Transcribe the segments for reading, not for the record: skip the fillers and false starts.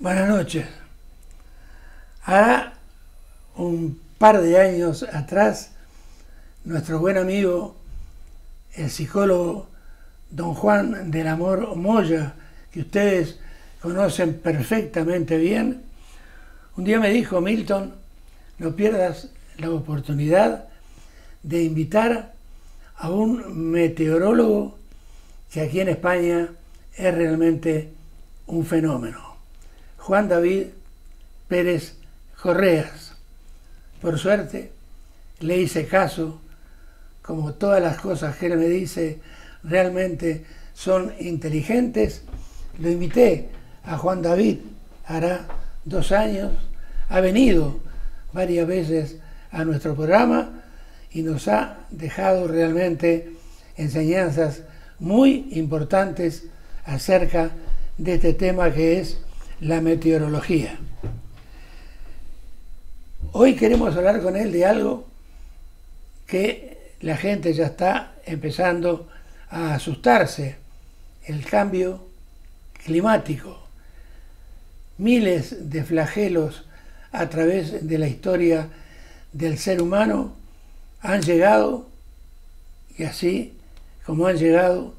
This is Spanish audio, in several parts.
Buenas noches. Hará un par de años atrás, nuestro buen amigo, el psicólogo don Juan del Amor Moya, que ustedes conocen perfectamente bien, un día me dijo: Milton, no pierdas la oportunidad de invitar a un meteorólogo que aquí en España es realmente un fenómeno. Juan David Pérez Correas. Por suerte le hice caso, como todas las cosas que él me dice realmente son inteligentes. Lo invité a Juan David, hará 2 años, ha venido varias veces a nuestro programa y nos ha dejado realmente enseñanzas muy importantes acerca de este tema que es la meteorología. Hoy queremos hablar con él de algo que la gente ya está empezando a asustarse: el cambio climático. Miles de flagelos a través de la historia del ser humano han llegado, y así como han llegado,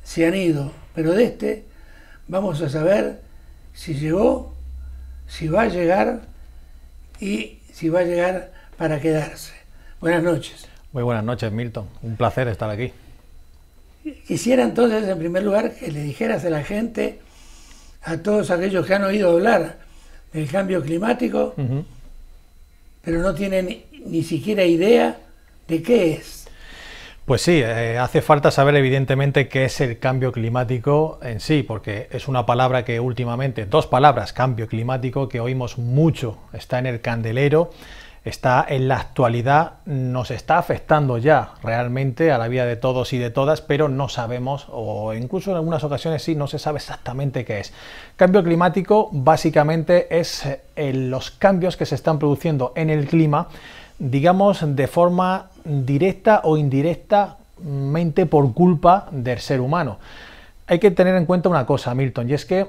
se han ido. Pero de este vamos a saber si llegó, si va a llegar y si va a llegar para quedarse. Buenas noches. Muy buenas noches, Milton. Un placer estar aquí. Quisiera entonces, en primer lugar, que le dijeras a la gente, a todos aquellos que han oído hablar del cambio climático, pero no tienen ni siquiera idea de qué es. Pues sí, hace falta saber evidentemente qué es el cambio climático en sí, porque es una palabra que últimamente, 2 palabras, cambio climático, que oímos mucho, está en el candelero, está en la actualidad, nos está afectando ya realmente a la vida de todos y de todas, pero no sabemos, o incluso en algunas ocasiones sí, no se sabe exactamente qué es. Cambio climático básicamente es los cambios que se están produciendo en el clima, digamos de forma directa o indirectamente por culpa del ser humano. Hay que tener en cuenta una cosa, Milton, y es que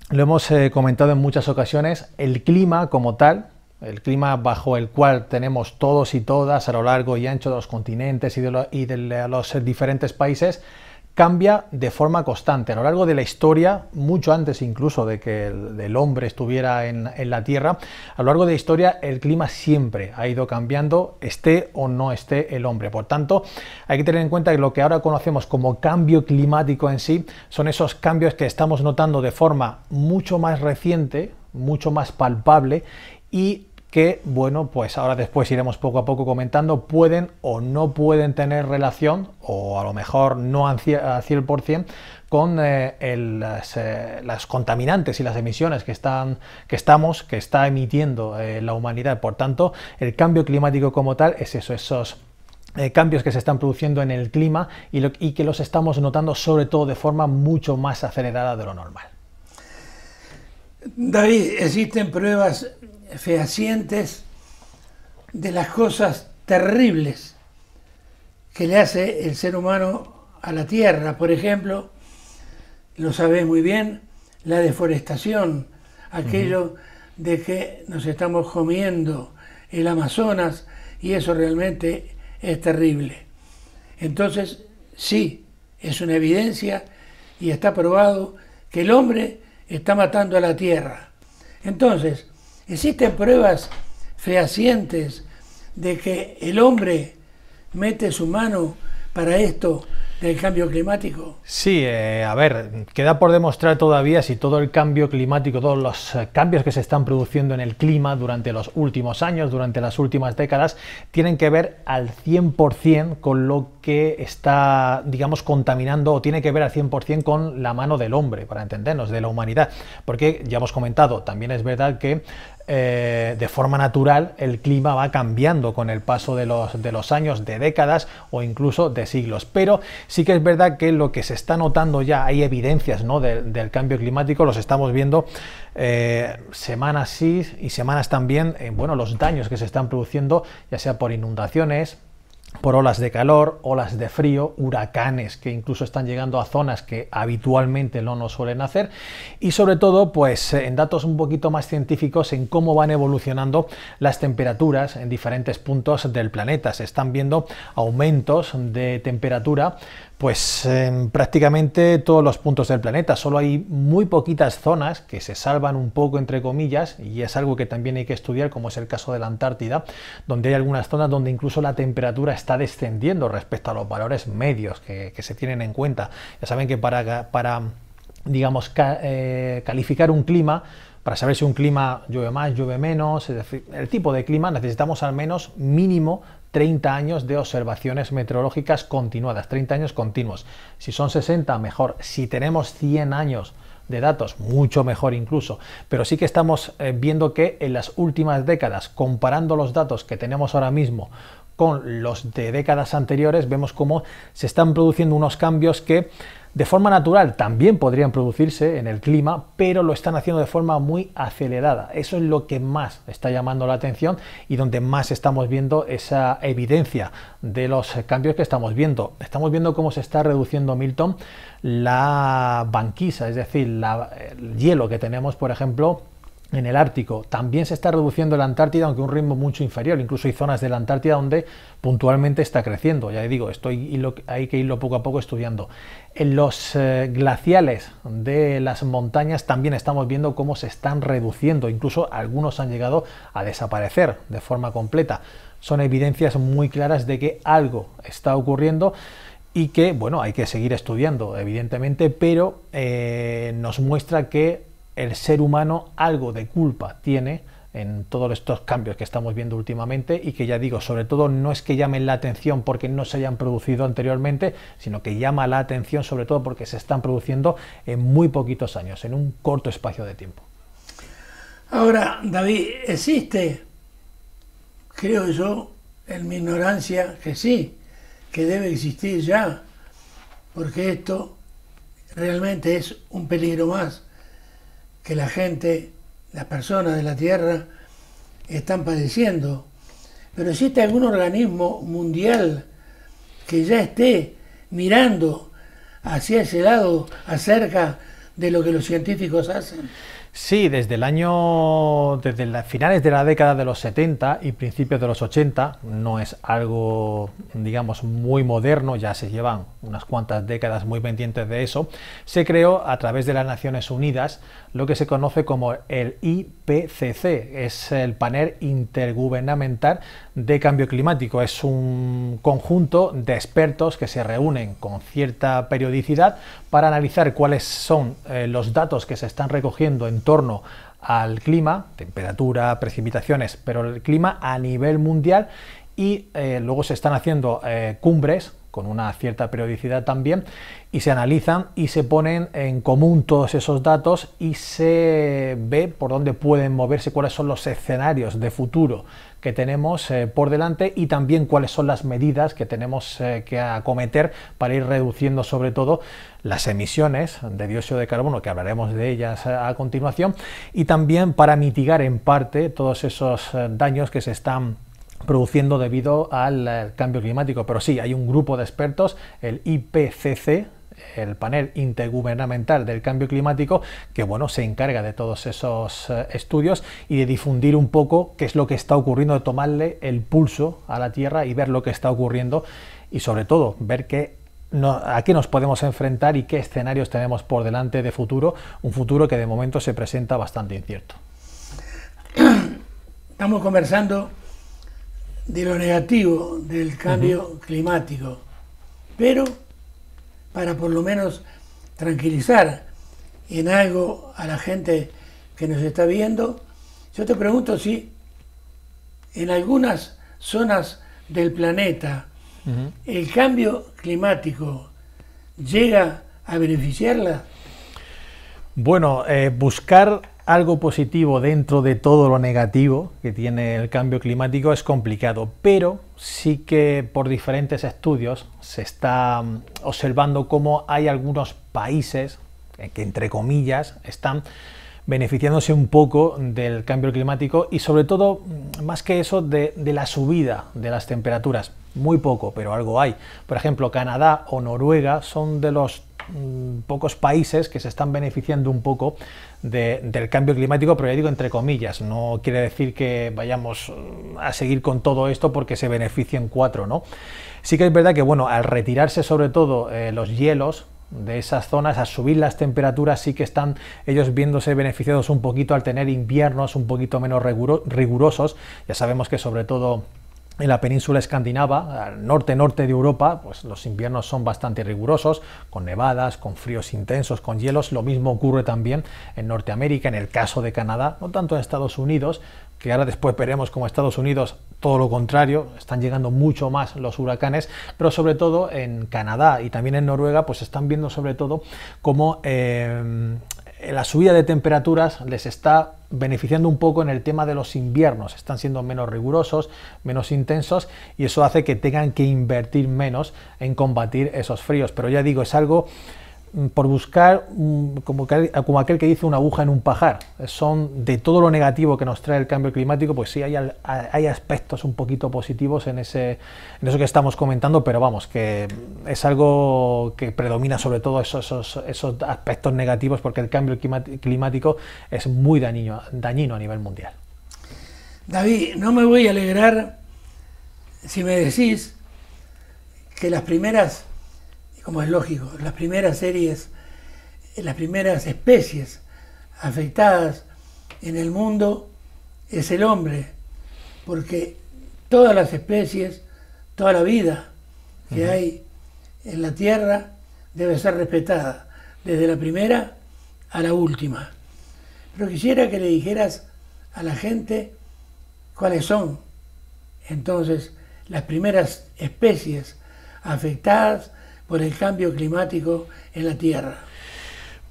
lo hemos comentado en muchas ocasiones: el clima como tal, el clima bajo el cual tenemos todos y todas a lo largo y ancho de los continentes y de los diferentes países, cambia de forma constante a lo largo de la historia, mucho antes incluso de que el hombre estuviera en la Tierra. A lo largo de la historia el clima siempre ha ido cambiando, esté o no esté el hombre. Por tanto, hay que tener en cuenta que lo que ahora conocemos como cambio climático en sí son esos cambios que estamos notando de forma mucho más reciente, mucho más palpable, y que, bueno, pues ahora después iremos poco a poco comentando, pueden o no pueden tener relación, o a lo mejor no al 100%, con las contaminantes y las emisiones que está emitiendo la humanidad. Por tanto, el cambio climático como tal es eso, esos cambios que se están produciendo en el clima y que los estamos notando sobre todo de forma mucho más acelerada de lo normal. David, existen pruebas fehacientes de las cosas terribles que le hace el ser humano a la tierra. Por ejemplo, lo sabés muy bien, la deforestación, aquello de que nos estamos comiendo el Amazonas, y eso realmente es terrible. Entonces, sí, es una evidencia y está probado que el hombre está matando a la tierra. Entonces, existen pruebas fehacientes de que el hombre mete su mano para esto del cambio climático. Sí, a ver, queda por demostrar todavía si todo el cambio climático, todos los cambios que se están produciendo en el clima durante los últimos años, durante las últimas décadas, tienen que ver al 100% con lo que está, digamos, contaminando, o tiene que ver al 100% con la mano del hombre, para entendernos, de la humanidad. Porque ya hemos comentado, también es verdad que de forma natural el clima va cambiando con el paso de los años, de décadas o incluso de siglos, pero sí que es verdad que lo que se está notando ya, hay evidencias, ¿no?, del cambio climático, los estamos viendo semanas sí y semanas también, bueno, los daños que se están produciendo, ya sea por inundaciones, por olas de calor, olas de frío, huracanes que incluso están llegando a zonas que habitualmente no nos suelen hacer, y sobre todo pues en datos un poquito más científicos en cómo van evolucionando las temperaturas en diferentes puntos del planeta. Se están viendo aumentos de temperatura pues en prácticamente todos los puntos del planeta. Solo hay muy poquitas zonas que se salvan un poco entre comillas, y es algo que también hay que estudiar, como es el caso de la Antártida, donde hay algunas zonas donde incluso la temperatura está descendiendo respecto a los valores medios que se tienen en cuenta. Ya saben que para digamos, calificar un clima, para saber si un clima llueve más, llueve menos, es decir, el tipo de clima, necesitamos al menos mínimo 30 años de observaciones meteorológicas continuadas, 30 años continuos. Si son 60, mejor. Si tenemos 100 años de datos, mucho mejor incluso. Pero sí que estamos viendo que en las últimas décadas, comparando los datos que tenemos ahora mismo con los de décadas anteriores, vemos cómo se están produciendo unos cambios que de forma natural también podrían producirse en el clima, pero lo están haciendo de forma muy acelerada. Eso es lo que más está llamando la atención y donde más estamos viendo esa evidencia de los cambios que estamos viendo. Estamos viendo cómo se está reduciendo, Milton, la banquisa, es decir, el hielo que tenemos, por ejemplo, en el Ártico. También se está reduciendo la Antártida, aunque a un ritmo mucho inferior. Incluso hay zonas de la Antártida donde puntualmente está creciendo. Ya digo, hay que irlo poco a poco estudiando. En los glaciales de las montañas también estamos viendo cómo se están reduciendo. Incluso algunos han llegado a desaparecer de forma completa. Son evidencias muy claras de que algo está ocurriendo y que, bueno, hay que seguir estudiando, evidentemente, pero nos muestra que el ser humano algo de culpa tiene en todos estos cambios que estamos viendo últimamente, y que, ya digo, sobre todo no es que llamen la atención porque no se hayan producido anteriormente, sino que llama la atención sobre todo porque se están produciendo en muy poquitos años, en un corto espacio de tiempo. Ahora, David, existe, creo yo, en mi ignorancia, que sí, que debe existir ya, porque esto realmente es un peligro más que la gente, las personas de la Tierra están padeciendo. Pero existe algún organismo mundial que ya esté mirando hacia ese lado acerca de lo que los científicos hacen. Sí, desde finales de la década de los 70 y principios de los 80, no es algo, digamos, muy moderno, ya se llevan unas cuantas décadas muy pendientes de eso, se creó a través de las Naciones Unidas lo que se conoce como el IPCC, es el Panel Intergubernamental de Cambio Climático. Es un conjunto de expertos que se reúnen con cierta periodicidad para analizar cuáles son los datos que se están recogiendo en torno al clima, temperatura, precipitaciones, pero el clima a nivel mundial, y luego se están haciendo cumbres con una cierta periodicidad también, y se analizan y se ponen en común todos esos datos y se ve por dónde pueden moverse, cuáles son los escenarios de futuro que tenemos por delante, y también cuáles son las medidas que tenemos que acometer para ir reduciendo sobre todo las emisiones de dióxido de carbono, que hablaremos de ellas a continuación, y también para mitigar en parte todos esos daños que se están produciendo debido al cambio climático. Pero sí, hay un grupo de expertos, el IPCC, el Panel Intergubernamental del Cambio Climático, que, bueno, se encarga de todos esos estudios y de difundir un poco qué es lo que está ocurriendo, de tomarle el pulso a la Tierra y ver lo que está ocurriendo, y sobre todo ver a qué nos podemos enfrentar y qué escenarios tenemos por delante de futuro, un futuro que de momento se presenta bastante incierto. Estamos conversando de lo negativo del cambio climático, pero para por lo menos tranquilizar en algo a la gente que nos está viendo, yo te pregunto si en algunas zonas del planeta el cambio climático llega a beneficiarla. Bueno, buscar algo positivo dentro de todo lo negativo que tiene el cambio climático es complicado, pero sí que por diferentes estudios se está observando cómo hay algunos países que, entre comillas, están beneficiándose un poco del cambio climático, y sobre todo, más que eso, de la subida de las temperaturas. muy poco, pero algo hay. Por ejemplo, Canadá o Noruega son de los pocos países que se están beneficiando un poco del cambio climático, pero ya digo entre comillas, no quiere decir que vayamos a seguir con todo esto porque se beneficien 4, ¿no? Sí que es verdad que, bueno, al retirarse sobre todo los hielos de esas zonas, a subir las temperaturas, sí que están ellos viéndose beneficiados un poquito al tener inviernos un poquito menos rigurosos. Ya sabemos que sobre todo en la península escandinava, al norte de Europa, pues los inviernos son bastante rigurosos, con nevadas, con fríos intensos, con hielos. Lo mismo ocurre también en Norteamérica, en el caso de Canadá, no tanto en Estados Unidos, que ahora después veremos como Estados Unidos todo lo contrario, están llegando mucho más los huracanes, pero sobre todo en Canadá y también en Noruega, pues están viendo sobre todo cómo la subida de temperaturas les está beneficiando un poco en el tema de los inviernos, están siendo menos rigurosos, menos intensos, y eso hace que tengan que invertir menos en combatir esos fríos. Pero ya digo, es algo por buscar como aquel que dice una aguja en un pajar. Son de todo lo negativo que nos trae el cambio climático, pues sí hay aspectos un poquito positivos en eso que estamos comentando, pero vamos, que es algo que predomina sobre todo esos aspectos negativos, porque el cambio climático es muy dañino a nivel mundial. David, no me voy a alegrar si me decís que las primeras, como es lógico, las primeras especies afectadas en el mundo es el hombre, porque todas las especies, toda la vida que hay en la Tierra debe ser respetada, desde la primera a la última. Pero quisiera que le dijeras a la gente cuáles son entonces las primeras especies afectadas por el cambio climático en la Tierra.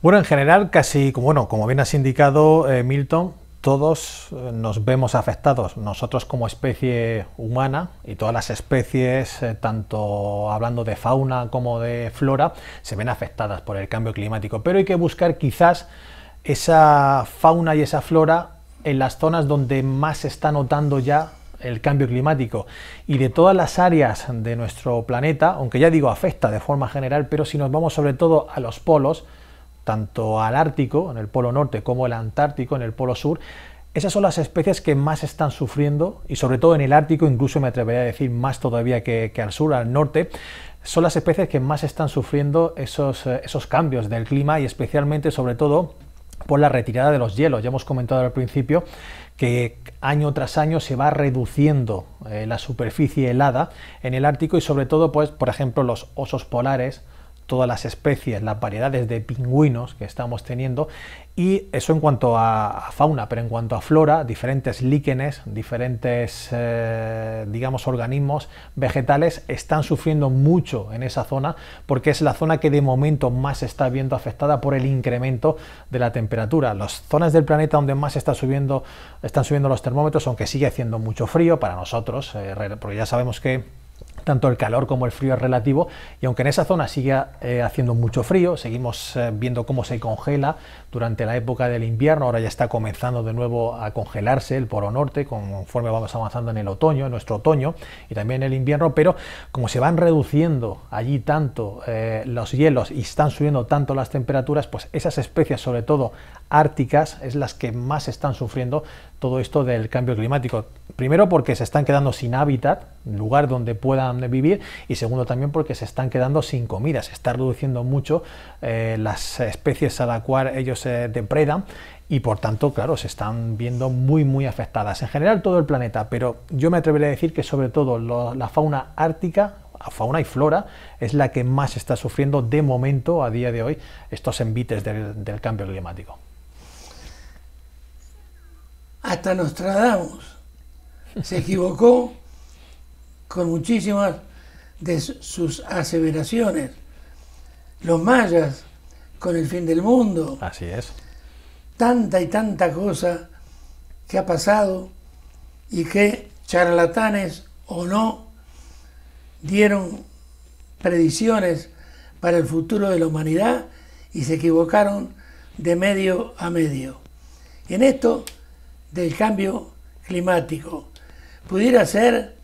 Bueno, en general, casi, como bien has indicado, Milton, todos nos vemos afectados, nosotros como especie humana y todas las especies, tanto hablando de fauna como de flora, se ven afectadas por el cambio climático, pero hay que buscar quizás esa fauna y esa flora en las zonas donde más se está notando ya el cambio climático, y de todas las áreas de nuestro planeta, aunque ya digo afecta de forma general, pero si nos vamos sobre todo a los polos, tanto al Ártico, en el polo norte, como el Antártico, en el polo sur, esas son las especies que más están sufriendo, y sobre todo en el Ártico, incluso me atrevería a decir más todavía que al sur, al norte, son las especies que más están sufriendo esos cambios del clima, y especialmente sobre todo por la retirada de los hielos. Ya hemos comentado al principio que año tras año se va reduciendo la superficie helada en el Ártico, y sobre todo, pues, por ejemplo, los osos polares, todas las especies, las variedades de pingüinos que estamos teniendo, y eso en cuanto a fauna, pero en cuanto a flora, diferentes líquenes, diferentes digamos organismos vegetales están sufriendo mucho en esa zona, porque es la zona que de momento más se está viendo afectada por el incremento de la temperatura. Las zonas del planeta donde más están subiendo los termómetros, aunque sigue haciendo mucho frío para nosotros, porque ya sabemos que tanto el calor como el frío es relativo, y aunque en esa zona siga haciendo mucho frío, seguimos viendo cómo se congela durante la época del invierno. Ahora ya está comenzando de nuevo a congelarse el polo norte conforme vamos avanzando en el otoño, en nuestro otoño, y también en el invierno, pero como se van reduciendo allí tanto los hielos y están subiendo tanto las temperaturas, pues esas especies, sobre todo árticas, es las que más están sufriendo todo esto del cambio climático. Primero porque se están quedando sin hábitat, lugar donde puedan vivir, y segundo también porque se están quedando sin comida, se está reduciendo mucho las especies a la cual ellos se depredan, y por tanto, claro, se están viendo muy afectadas. En general todo el planeta, pero yo me atrevería a decir que sobre todo la fauna ártica, fauna y flora, es la que más está sufriendo de momento, a día de hoy, estos envites del cambio climático. Hasta Nostradamus se equivocó con muchísimas de sus aseveraciones. Los mayas con el fin del mundo. Así es. Tanta y tanta cosa que ha pasado, y que charlatanes o no dieron predicciones para el futuro de la humanidad y se equivocaron de medio a medio. En esto del cambio climático, pudiera ser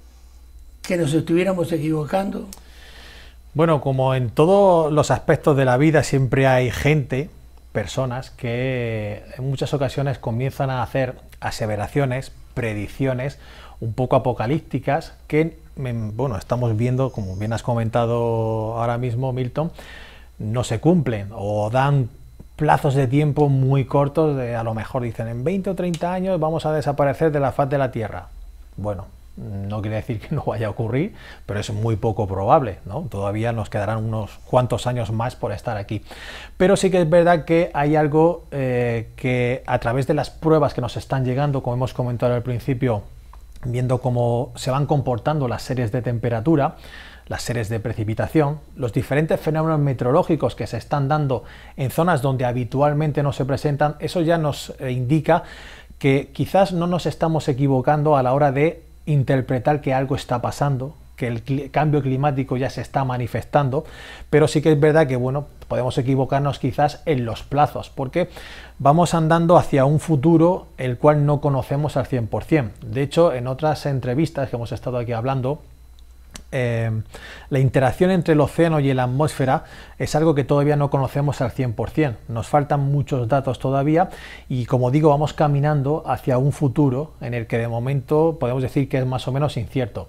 que nos estuviéramos equivocando? Bueno, como en todos los aspectos de la vida siempre hay gente, personas que en muchas ocasiones comienzan a hacer aseveraciones, predicciones un poco apocalípticas que, bueno, estamos viendo, como bien has comentado ahora mismo, Milton, no se cumplen o dan plazos de tiempo muy cortos, a lo mejor dicen en 20 o 30 años vamos a desaparecer de la faz de la Tierra. Bueno, no quiere decir que no vaya a ocurrir, pero es muy poco probable, ¿no? Todavía nos quedarán unos cuantos años más por estar aquí. Pero sí que es verdad que hay algo que a través de las pruebas que nos están llegando, como hemos comentado al principio, viendo cómo se van comportando las series de temperatura, las series de precipitación, los diferentes fenómenos meteorológicos que se están dando en zonas donde habitualmente no se presentan, eso ya nos indica que quizás no nos estamos equivocando a la hora de interpretar que algo está pasando, que el cambio climático ya se está manifestando, pero sí que es verdad que, bueno, podemos equivocarnos quizás en los plazos, porque vamos andando hacia un futuro el cual no conocemos al 100%. De hecho, en otras entrevistas que hemos estado aquí hablando, la interacción entre el océano y la atmósfera es algo que todavía no conocemos al 100%, nos faltan muchos datos todavía y, como digo, vamos caminando hacia un futuro en el que de momento podemos decir que es más o menos incierto.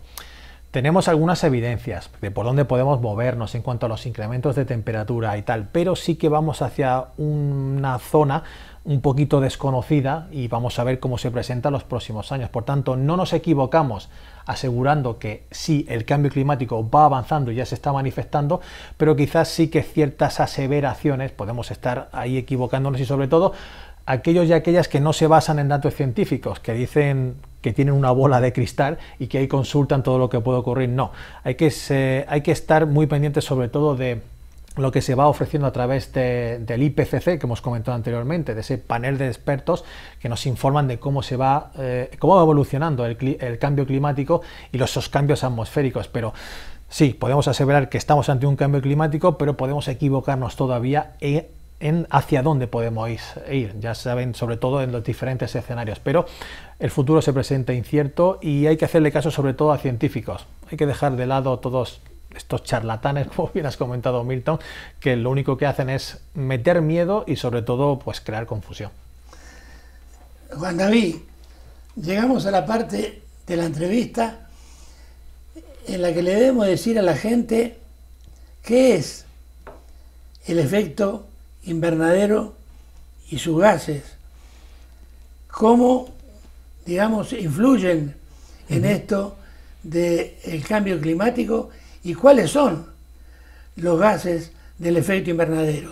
Tenemos algunas evidencias de por dónde podemos movernos en cuanto a los incrementos de temperatura y tal, pero sí que vamos hacia una zona un poquito desconocida y vamos a ver cómo se presenta en los próximos años. Por tanto, no nos equivocamos asegurando que sí, el cambio climático va avanzando y ya se está manifestando, pero quizás sí que ciertas aseveraciones podemos estar ahí equivocándonos, y sobre todo aquellos y aquellas que no se basan en datos científicos, que dicen que tienen una bola de cristal y que ahí consultan todo lo que puede ocurrir. No, hay que estar muy pendientes sobre todo de lo que se va ofreciendo a través del IPCC, que hemos comentado anteriormente, de ese panel de expertos que nos informan de cómo va evolucionando el cambio climático y esos cambios atmosféricos. Pero sí, podemos aseverar que estamos ante un cambio climático, pero podemos equivocarnos todavía en hacia dónde podemos ir, ya saben, sobre todo en los diferentes escenarios, pero el futuro se presenta incierto y hay que hacerle caso sobre todo a científicos. Hay que dejar de lado todos estos charlatanes, como bien has comentado, Milton, que lo único que hacen es meter miedo y sobre todo pues crear confusión. Juan David, llegamos a la parte de la entrevista en la que le debemos decir a la gente qué es el efecto invernadero y sus gases, cómo, digamos, influyen en esto del cambio climático y cuáles son los gases del efecto invernadero.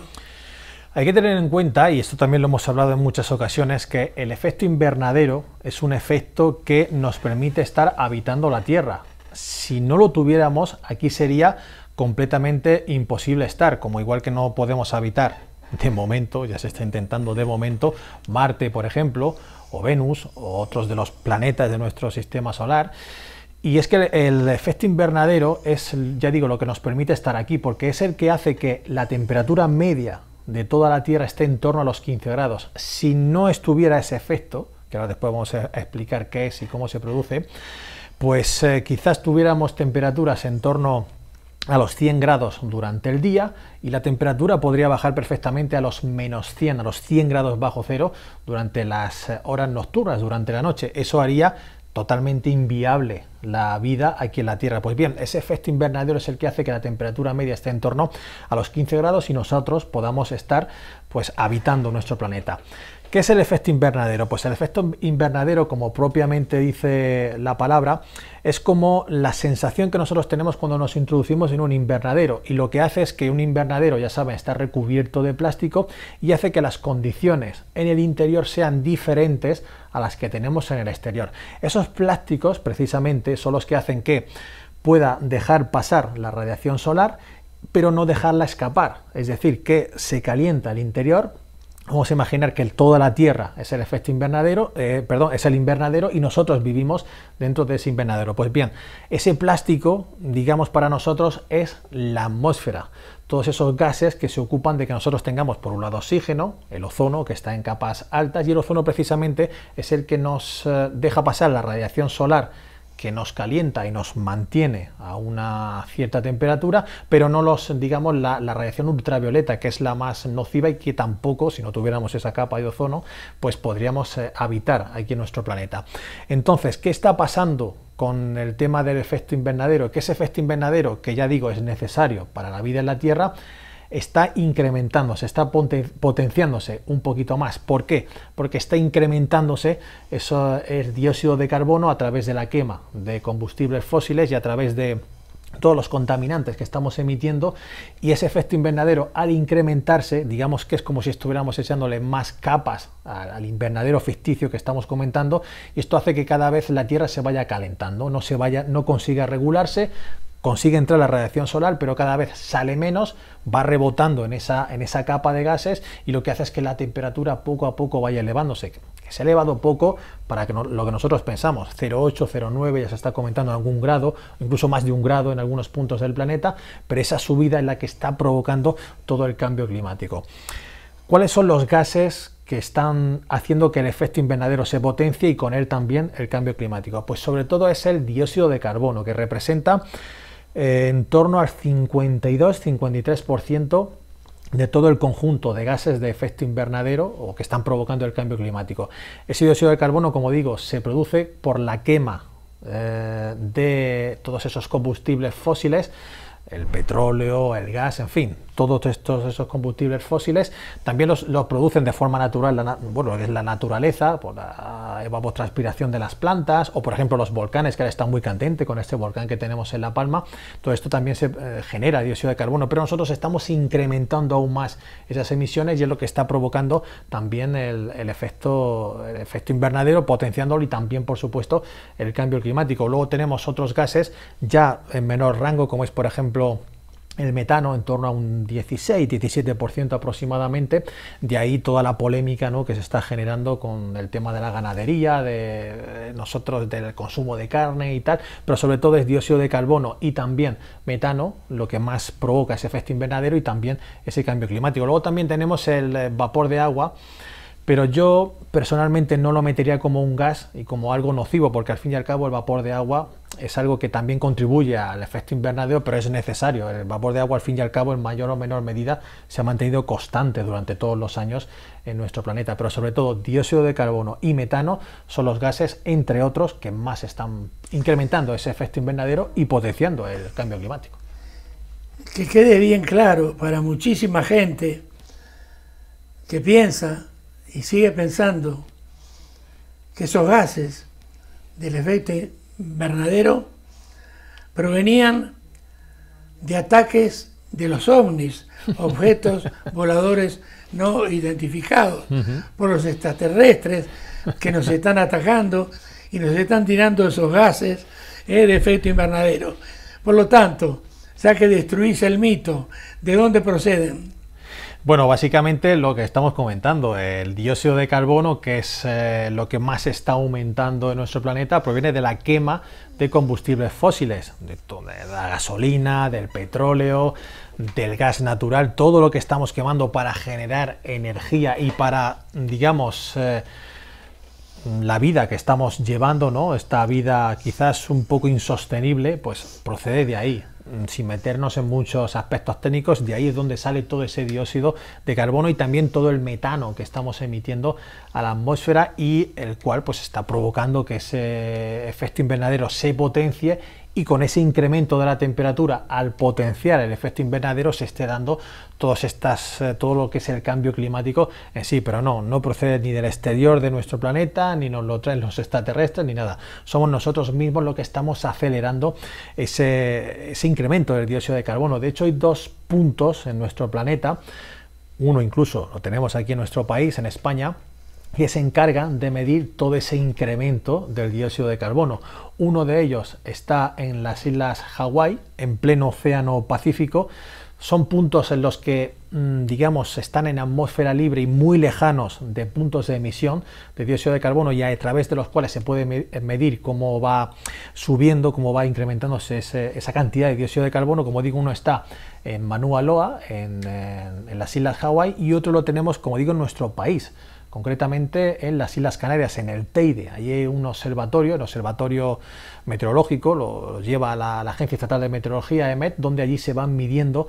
Hay que tener en cuenta, y esto también lo hemos hablado en muchas ocasiones, que el efecto invernadero es un efecto que nos permite estar habitando la Tierra. Si no lo tuviéramos, aquí sería completamente imposible estar, como igual que no podemos habitar de momento, ya se está intentando de momento, Marte, por ejemplo, o Venus, o otros de los planetas de nuestro sistema solar. Y es que el efecto invernadero es, ya digo, lo que nos permite estar aquí, porque es el que hace que la temperatura media de toda la Tierra esté en torno a los 15 grados. Si no estuviera ese efecto, que ahora después vamos a explicar qué es y cómo se produce, pues quizás tuviéramos temperaturas en torno a los 100 grados durante el día y la temperatura podría bajar perfectamente a los menos 100, a los 100 grados bajo cero durante las horas nocturnas, durante la noche. Eso haría totalmente inviable la vida aquí en la Tierra. Pues bien, ese efecto invernadero es el que hace que la temperatura media esté en torno a los 15 grados y nosotros podamos estar pues habitando nuestro planeta. ¿Qué es el efecto invernadero? Pues el efecto invernadero, como propiamente dice la palabra, es como la sensación que nosotros tenemos cuando nos introducimos en un invernadero, y lo que hace es que un invernadero, ya saben, está recubierto de plástico y hace que las condiciones en el interior sean diferentes a las que tenemos en el exterior. Esos plásticos precisamente son los que hacen que pueda dejar pasar la radiación solar, pero no dejarla escapar, es decir, que se calienta el interior. Vamos a imaginar que toda la Tierra es el efecto invernadero, es el invernadero y nosotros vivimos dentro de ese invernadero. Pues bien, ese plástico, digamos, para nosotros es la atmósfera. Todos esos gases que se ocupan de que nosotros tengamos, por un lado, oxígeno, el ozono, que está en capas altas, y el ozono precisamente es el que nos deja pasar la radiación solar que nos calienta y nos mantiene a una cierta temperatura, pero no digamos, la radiación ultravioleta, que es la más nociva y que tampoco, si no tuviéramos esa capa de ozono, pues podríamos habitar aquí en nuestro planeta. Entonces, ¿qué está pasando con el tema del efecto invernadero? Que ese efecto invernadero, que ya digo es necesario para la vida en la Tierra, está incrementándose, está potenciándose un poquito más. ¿Por qué? Porque está incrementándose el dióxido de carbono a través de la quema de combustibles fósiles y a través de todos los contaminantes que estamos emitiendo, y ese efecto invernadero, al incrementarse, digamos que es como si estuviéramos echándole más capas al invernadero ficticio que estamos comentando, y esto hace que cada vez la Tierra se vaya calentando, no consiga regularse, consigue entrar la radiación solar, pero cada vez sale menos, va rebotando en esa capa de gases, y lo que hace es que la temperatura poco a poco vaya elevándose. Que se ha elevado poco para que lo que nosotros pensamos, 0,8, 0,9, ya se está comentando en algún grado, incluso más de 1 grado en algunos puntos del planeta, pero esa subida es la que está provocando todo el cambio climático. ¿Cuáles son los gases que están haciendo que el efecto invernadero se potencie y con él también el cambio climático? Pues sobre todo es el dióxido de carbono, que representa en torno al 52-53% de todo el conjunto de gases de efecto invernadero o que están provocando el cambio climático. Ese dióxido de carbono, como digo, se produce por la quema de todos esos combustibles fósiles, el petróleo, el gas, en fin, todos esos combustibles fósiles. También los producen de forma natural, bueno, es la naturaleza, por la evapotranspiración de las plantas, o por ejemplo los volcanes, que ahora están muy candentes con este volcán que tenemos en La Palma. Todo esto también se genera dióxido de carbono, pero nosotros estamos incrementando aún más esas emisiones, y es lo que está provocando también el efecto invernadero, potenciándolo, y también, por supuesto, el cambio climático. Luego tenemos otros gases ya en menor rango, como es, por ejemplo, el metano, en torno a un 16-17% aproximadamente. De ahí toda la polémica, ¿no?, que se está generando con el tema de la ganadería, de nosotros, del consumo de carne y tal, pero sobre todo es dióxido de carbono y también metano lo que más provoca ese efecto invernadero y también ese cambio climático. Luego también tenemos el vapor de agua, pero yo personalmente no lo metería como un gas y como algo nocivo, porque al fin y al cabo el vapor de agua es algo que también contribuye al efecto invernadero, pero es necesario. El vapor de agua, al fin y al cabo, en mayor o menor medida, se ha mantenido constante durante todos los años en nuestro planeta, pero sobre todo dióxido de carbono y metano son los gases, entre otros, que más están incrementando ese efecto invernadero y potenciando el cambio climático. Que quede bien claro para muchísima gente que piensa y sigue pensando que esos gases del efecto invernadero provenían de ataques de los ovnis, objetos voladores no identificados, por los extraterrestres que nos están atacando y nos están tirando esos gases de efecto invernadero. Por lo tanto, ya que destruís el mito, ¿de dónde proceden? Bueno, básicamente lo que estamos comentando, el dióxido de carbono, que es lo que más está aumentando en nuestro planeta, proviene de la quema de combustibles fósiles, de la gasolina, del petróleo, del gas natural, todo lo que estamos quemando para generar energía y para, digamos, la vida que estamos llevando, ¿no?, esta vida quizás un poco insostenible, pues procede de ahí. Sin meternos en muchos aspectos técnicos, de ahí es donde sale todo ese dióxido de carbono y también todo el metano que estamos emitiendo a la atmósfera, y el cual pues está provocando que ese efecto invernadero se potencie, y con ese incremento de la temperatura, al potenciar el efecto invernadero, se esté dando todo lo que es el cambio climático en sí. Pero no procede ni del exterior de nuestro planeta, ni nos lo traen los extraterrestres, ni nada. Somos nosotros mismos los que estamos acelerando ese incremento del dióxido de carbono. De hecho, hay dos puntos en nuestro planeta, uno incluso lo tenemos aquí en nuestro país, en España, que se encargan de medir todo ese incremento del dióxido de carbono. Uno de ellos está en las islas Hawái, en pleno océano Pacífico. Son puntos en los que, digamos, están en atmósfera libre y muy lejanos de puntos de emisión de dióxido de carbono, y a través de los cuales se puede medir cómo va subiendo, cómo va incrementándose esa cantidad de dióxido de carbono. Como digo, uno está en Mauna Loa, en las islas Hawái, y otro lo tenemos, como digo, en nuestro país. concretamente en las Islas Canarias, en el Teide. Allí hay un observatorio, el observatorio meteorológico, lo lleva la Agencia Estatal de Meteorología, EMET, donde allí se van midiendo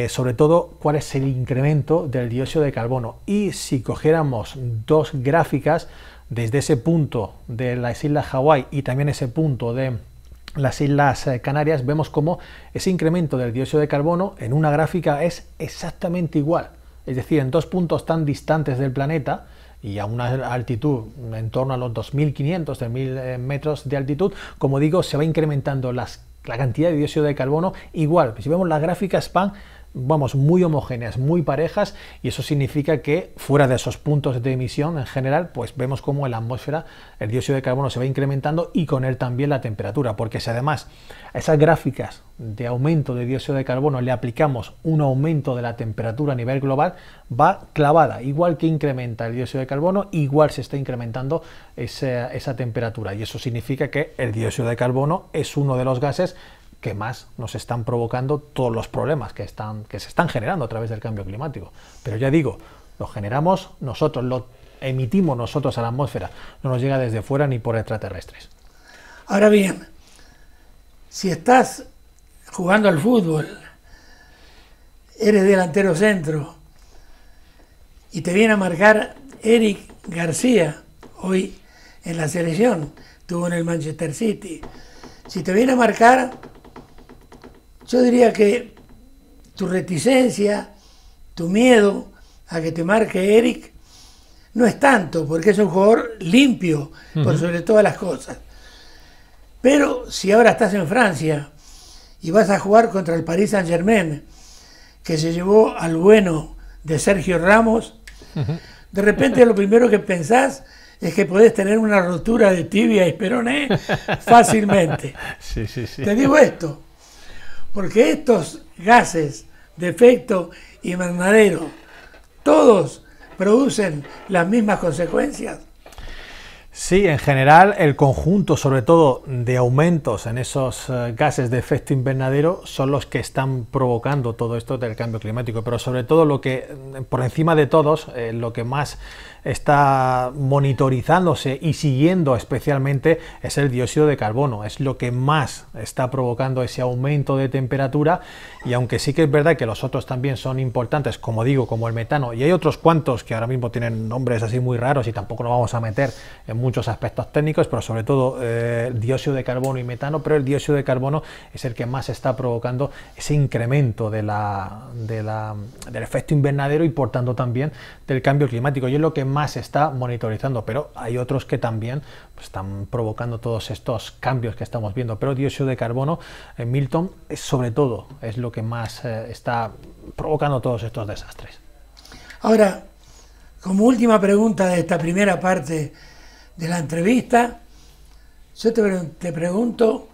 sobre todo cuál es el incremento del dióxido de carbono. Y si cogiéramos dos gráficas desde ese punto de las Islas Hawái y también ese punto de las Islas Canarias, vemos cómo ese incremento del dióxido de carbono en una gráfica es exactamente igual. Es decir, en dos puntos tan distantes del planeta y a una altitud en torno a los 2.500, 3.000 metros de altitud, como digo, se va incrementando la cantidad de dióxido de carbono igual. Si vemos las gráficas van, vamos, muy homogéneas, muy parejas, y eso significa que fuera de esos puntos de emisión en general, pues vemos cómo en la atmósfera el dióxido de carbono se va incrementando y con él también la temperatura, porque si además a esas gráficas de aumento de dióxido de carbono le aplicamos un aumento de la temperatura a nivel global, va clavada, igual que incrementa el dióxido de carbono, igual se está incrementando esa temperatura, y eso significa que el dióxido de carbono es uno de los gases que más nos están provocando todos los problemas que se están generando a través del cambio climático. Pero ya digo, lo generamos nosotros, lo emitimos nosotros a la atmósfera, no nos llega desde fuera ni por extraterrestres. Ahora bien, si estás jugando al fútbol, eres delantero centro y te viene a marcar Eric García, hoy en la selección, estuvo en el Manchester City, si te viene a marcar, yo diría que tu reticencia, tu miedo a que te marque Eric, no es tanto, porque es un jugador limpio, por sobre todas las cosas. Pero si ahora estás en Francia y vas a jugar contra el Paris Saint-Germain, que se llevó al bueno de Sergio Ramos, de repente lo primero que pensás es que podés tener una rotura de tibia y peroné fácilmente. Sí. Te digo esto, porque estos gases de efecto invernadero, todos producen las mismas consecuencias. Sí, en general el conjunto, sobre todo de aumentos en esos gases de efecto invernadero, son los que están provocando todo esto del cambio climático, pero sobre todo lo que, por encima de todos, lo que más está monitorizándose y siguiendo especialmente es el dióxido de carbono, es lo que más está provocando ese aumento de temperatura, y aunque sí que es verdad que los otros también son importantes, como digo, como el metano, y hay otros cuantos que ahora mismo tienen nombres así muy raros y tampoco nos vamos a meter en muchos aspectos técnicos, pero sobre todo dióxido de carbono y metano, pero el dióxido de carbono es el que más está provocando ese incremento del efecto invernadero y por tanto también del cambio climático, y es lo que más se está monitorizando, pero hay otros que también están provocando todos estos cambios que estamos viendo, pero dióxido de carbono, Milton, sobre todo es lo que más está provocando todos estos desastres. Ahora, como última pregunta de esta primera parte de la entrevista, yo te pregunto,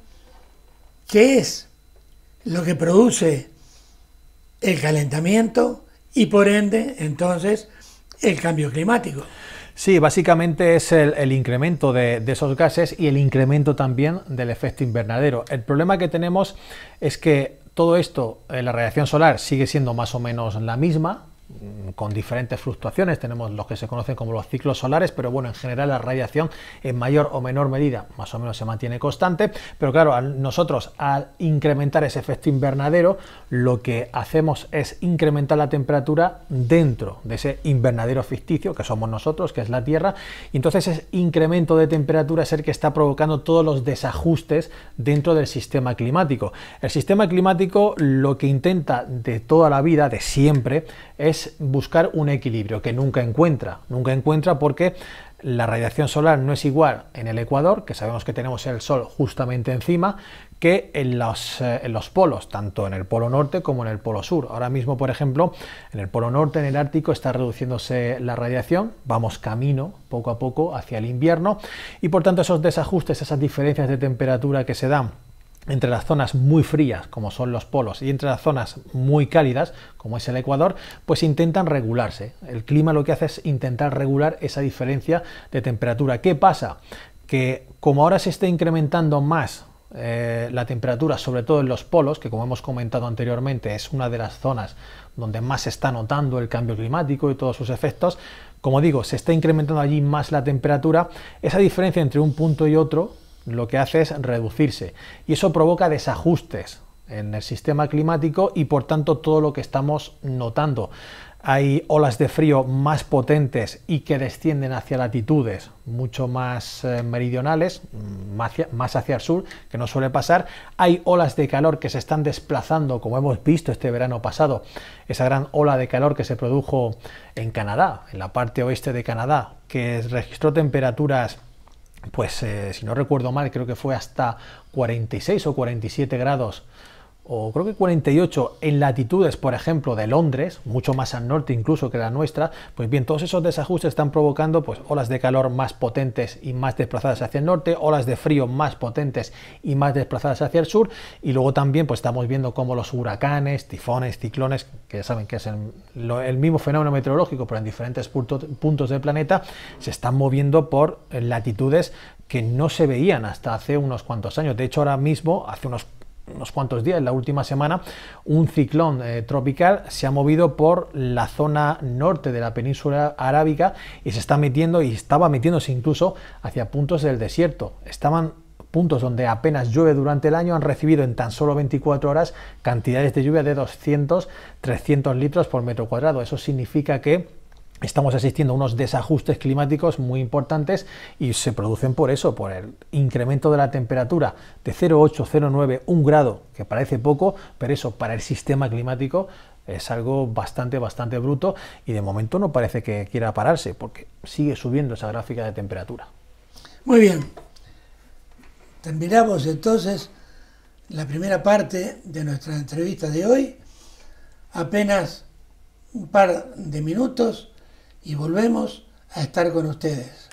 ¿qué es lo que produce el calentamiento y por ende, entonces, el cambio climático? Sí, básicamente es el incremento de esos gases y el incremento también del efecto invernadero. El problema que tenemos es que todo esto, la radiación solar sigue siendo más o menos la misma, con diferentes fluctuaciones. Tenemos los que se conocen como los ciclos solares, pero bueno, en general la radiación en mayor o menor medida más o menos se mantiene constante, pero claro, nosotros al incrementar ese efecto invernadero, lo que hacemos es incrementar la temperatura dentro de ese invernadero ficticio que somos nosotros, que es la Tierra, y entonces ese incremento de temperatura es el que está provocando todos los desajustes dentro del sistema climático. El sistema climático lo que intenta de toda la vida, de siempre, es buscar un equilibrio que nunca encuentra porque la radiación solar no es igual en el Ecuador, que sabemos que tenemos el Sol justamente encima, que en los polos, tanto en el polo norte como en el polo sur. Ahora mismo, por ejemplo, en el polo norte, en el Ártico, está reduciéndose la radiación, vamos camino poco a poco hacia el invierno, y por tanto esos desajustes, esas diferencias de temperatura que se dan entre las zonas muy frías, como son los polos, y entre las zonas muy cálidas, como es el Ecuador, pues intentan regularse. El clima lo que hace es intentar regular esa diferencia de temperatura. ¿Qué pasa? Que como ahora se está incrementando más la temperatura, sobre todo en los polos, que como hemos comentado anteriormente es una de las zonas donde más se está notando el cambio climático y todos sus efectos, como digo, se está incrementando allí más la temperatura, esa diferencia entre un punto y otro lo que hace es reducirse y eso provoca desajustes en el sistema climático y por tanto todo lo que estamos notando. Hay olas de frío más potentes y que descienden hacia latitudes mucho más meridionales, más hacia el sur, que no suele pasar. Hay olas de calor que se están desplazando, como hemos visto este verano pasado, esa gran ola de calor que se produjo en Canadá, en la parte oeste de Canadá, que registró temperaturas, pues si no recuerdo mal, creo que fue hasta 46 o 47 grados, o creo que 48 en latitudes, por ejemplo, de Londres, mucho más al norte incluso que la nuestra. Pues bien, todos esos desajustes están provocando pues olas de calor más potentes y más desplazadas hacia el norte, olas de frío más potentes y más desplazadas hacia el sur, y luego también pues estamos viendo cómo los huracanes, tifones, ciclones, que ya saben que es el mismo fenómeno meteorológico pero en diferentes puntos del planeta, se están moviendo por latitudes que no se veían hasta hace unos cuantos años. De hecho, ahora mismo, hace unos cuantos días, en la última semana, un ciclón tropical se ha movido por la zona norte de la península arábiga y se está metiendo, y estaba metiéndose incluso hacia puntos del desierto. Estaban puntos donde apenas llueve durante el año, han recibido en tan solo 24 horas cantidades de lluvia de 200-300 litros por metro cuadrado. Eso significa que estamos asistiendo a unos desajustes climáticos muy importantes y se producen por eso, por el incremento de la temperatura de 0,8, 0,9, 1 grado, que parece poco, pero eso para el sistema climático es algo bastante bruto y de momento no parece que quiera pararse porque sigue subiendo esa gráfica de temperatura. Muy bien. Terminamos entonces la primera parte de nuestra entrevista de hoy. Apenas un par de minutos y volvemos a estar con ustedes.